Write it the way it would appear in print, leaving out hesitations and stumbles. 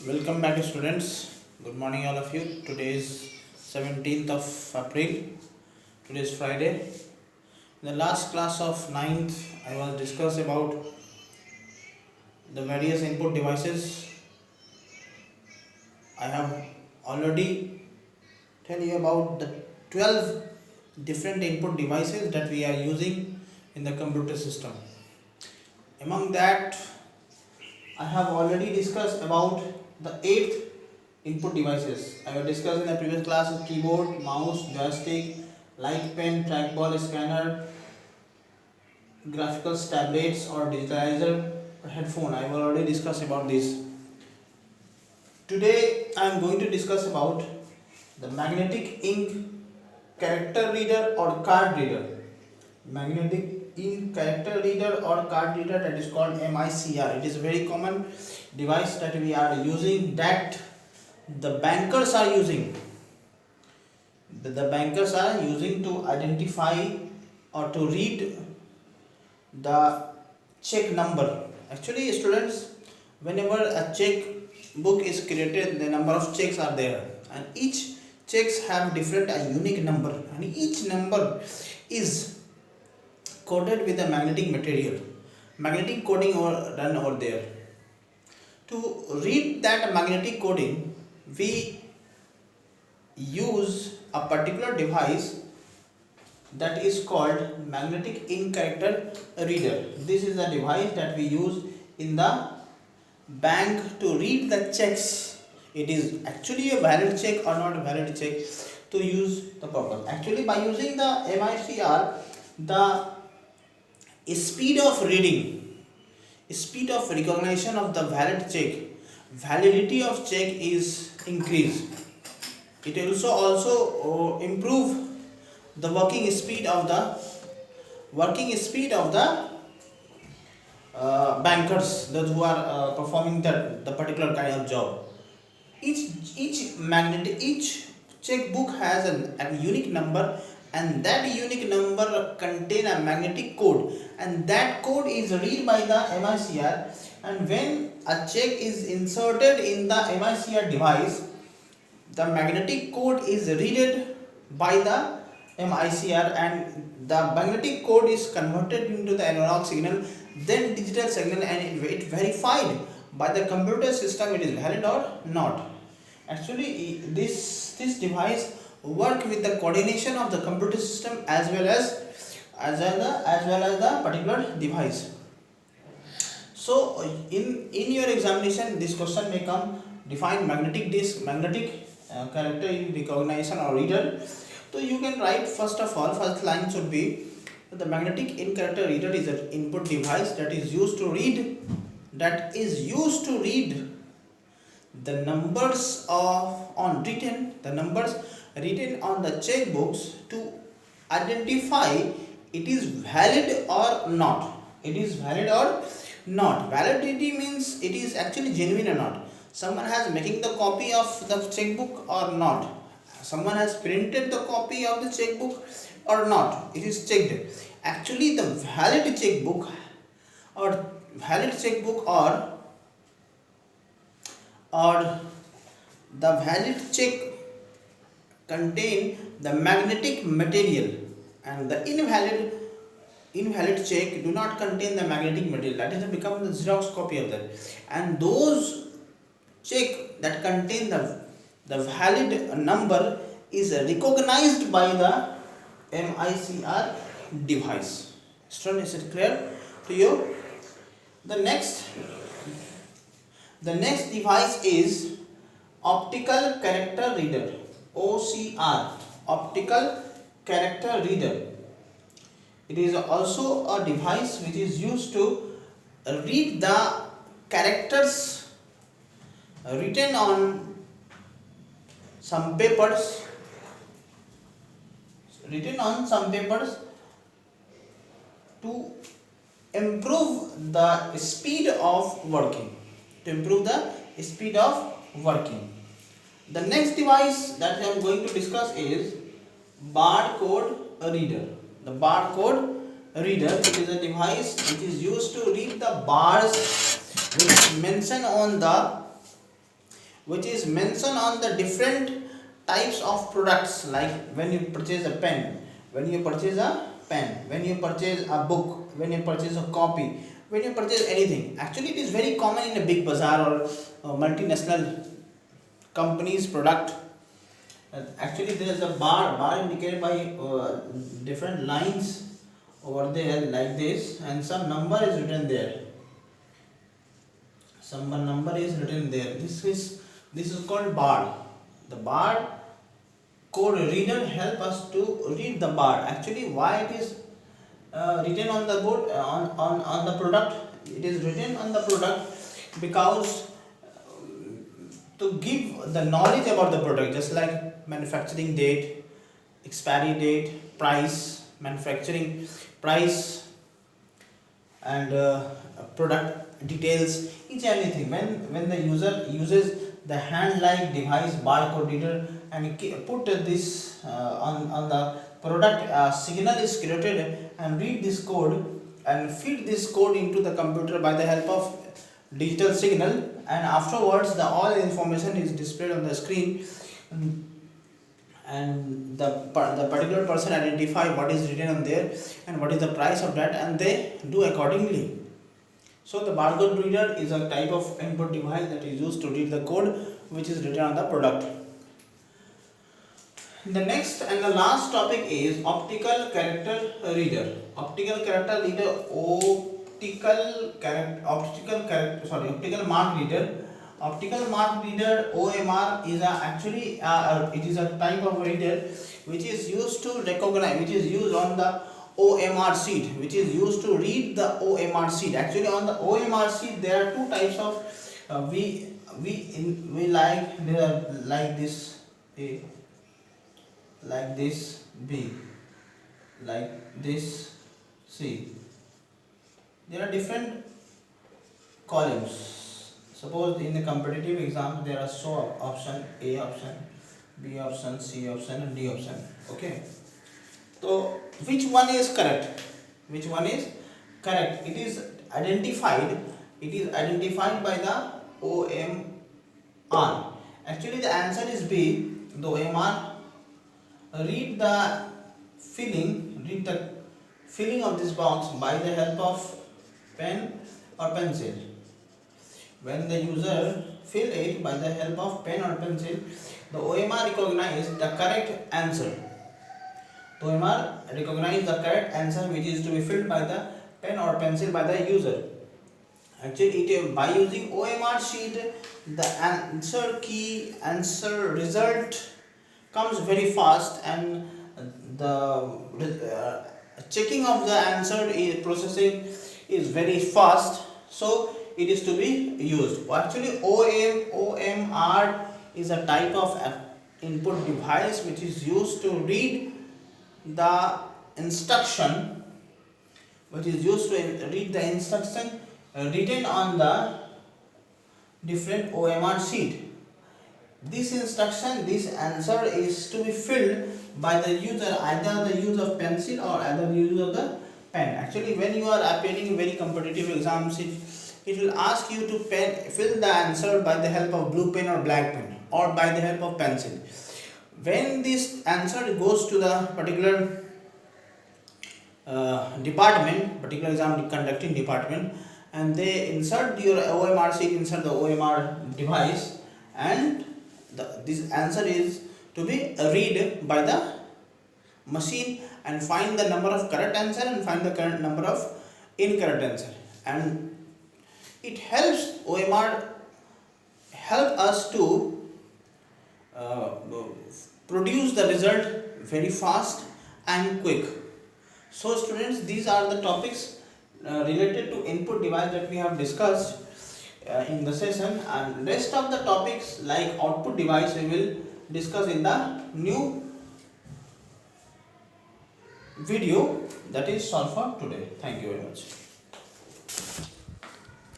Welcome back, students. Good morning, all of you. Today is 17th of April. Today is Friday. In the last class of 9th, I was discuss about the various input devices. I have already tell you about the 12 different input devices that we are using in the computer system. Among that, I have already discussed about the 8th input devices. I have discussed in the previous class keyboard, mouse, joystick, light pen, trackball, scanner, graphical tablets or digitalizer, headphone. I have already discussed about this. Today I am going to discuss about the magnetic ink character reader or card reader. Magnetic ink character reader or card reader, that is called MICR. It is a very common device that we are using, that the bankers are using. The bankers are using to identify or to read the check number. Actually, students, whenever a check book is created, the number of checks are there, and each checks have different a unique number, and each number is coded with a magnetic material. Magnetic coding run over there. To read that magnetic coding, we use a particular device that is called magnetic ink character reader. This is a device that we use in the bank to read the checks. It is actually a valid check or not a valid check, to use the purpose. Actually, by using the MICR, the speed of reading, speed of recognition of the valid check, validity of check is increased. It also improve the working speed of the bankers, those who are performing the particular kind of job. Each checkbook has a unique number, and that unique number contain a magnetic code, and that code is read by the MICR. And when a check is inserted in the MICR device, the magnetic code is read by the MICR, and the magnetic code is converted into the analog signal, then digital signal, and it verified by the computer system it is valid or not. Actually, this device work with the coordination of the computer system as well as the particular device. So in your examination, this question may come: define magnetic disk, magnetic character recognition or reader. So you can write, first of all, first line should be: the magnetic ink character reader is an input device that is used to read the numbers written on the checkbooks to identify it is valid or not. It is valid or not. Validity means it is actually genuine or not. Someone has making the copy of the checkbook or not. Someone has printed the copy of the checkbook or not. It is checked. Actually, the valid checkbook or the valid check contain the magnetic material, and the invalid check do not contain the magnetic material, that is become the Xerox copy of that. And those check that contain the valid number is recognized by the MICR device. Student, is it clear to you? The next device is optical character reader, OCR, optical character reader. It is also a device which is used to read the characters written on some papers to improve the speed of working. The next device that I am going to discuss is barcode reader. The barcode reader, it is a device which is used to read the bars which mention on the which is mentioned on the different types of products, like when you purchase a pen, when you purchase a pen, when you purchase a book, when you purchase a copy, when you purchase anything. Actually, it is very common in a big bazaar or multinational companies product. Actually, there is a bar indicated by different lines over there like this, and some number is written there. Some number is written there. This is called bar. The bar code reader help us to read the bar. Actually, why it is written on the board on the product? It is written on the product because to give the knowledge about the product, just like manufacturing date, expiry date, price, manufacturing price, and product details, each and everything. When the user uses the hand like device barcode reader and put this on the product, signal is created and read this code and feed this code into the computer by the help of digital signal, and afterwards the all information is displayed on the screen, and the particular person identify what is written on there and what is the price of that, and they do accordingly. So the barcode reader is a type of input device that is used to read the code which is written on the product. The next and the last topic is optical character reader. Optical character reader, optical mark reader. Optical mark reader OMR is actually it is a type of reader which is used to recognize, which is used on the OMR sheet, which is used to read the OMR sheet. Actually, on the OMR sheet there are two types of we like, there are like this A, like this B, like this C. There are different columns. Suppose in the competitive exam there are so option A option, B option, C option and D option. Okay. So which one is correct? Which one is correct? It is identified. It is identified by the OMR. Actually, the answer is B. The OMR read the filling of this box by the help of pen or pencil. When the user fill it by the help of pen or pencil, the OMR recognize the correct answer. The OMR recognize the correct answer which is to be filled by the pen or pencil by the user. Actually, by using OMR sheet, the answer key, answer result comes very fast, and the checking of the answer processing is very fast. So it is to be used. Actually, OMR is a type of input device which is used to read the instruction, written on the different OMR sheet. This instruction, this answer is to be filled by the user, either the use of pencil or either the use of the pen. Actually, when you are appearing very competitive exams, it will ask you to fill the answer by the help of blue pen or black pen or by the help of pencil. When this answer goes to the particular department, particular exam conducting department, and they insert your OMR sheet, insert the OMR device, and this answer is to be read by the machine and find the number of correct answer and find the current number of incorrect answer. And it helps OMR help us to produce the result very fast and quick. So students, these are the topics related to input device that we have discussed in the session, and rest of the topics like output device we will discuss in the new video that is solved for today. Thank you very much.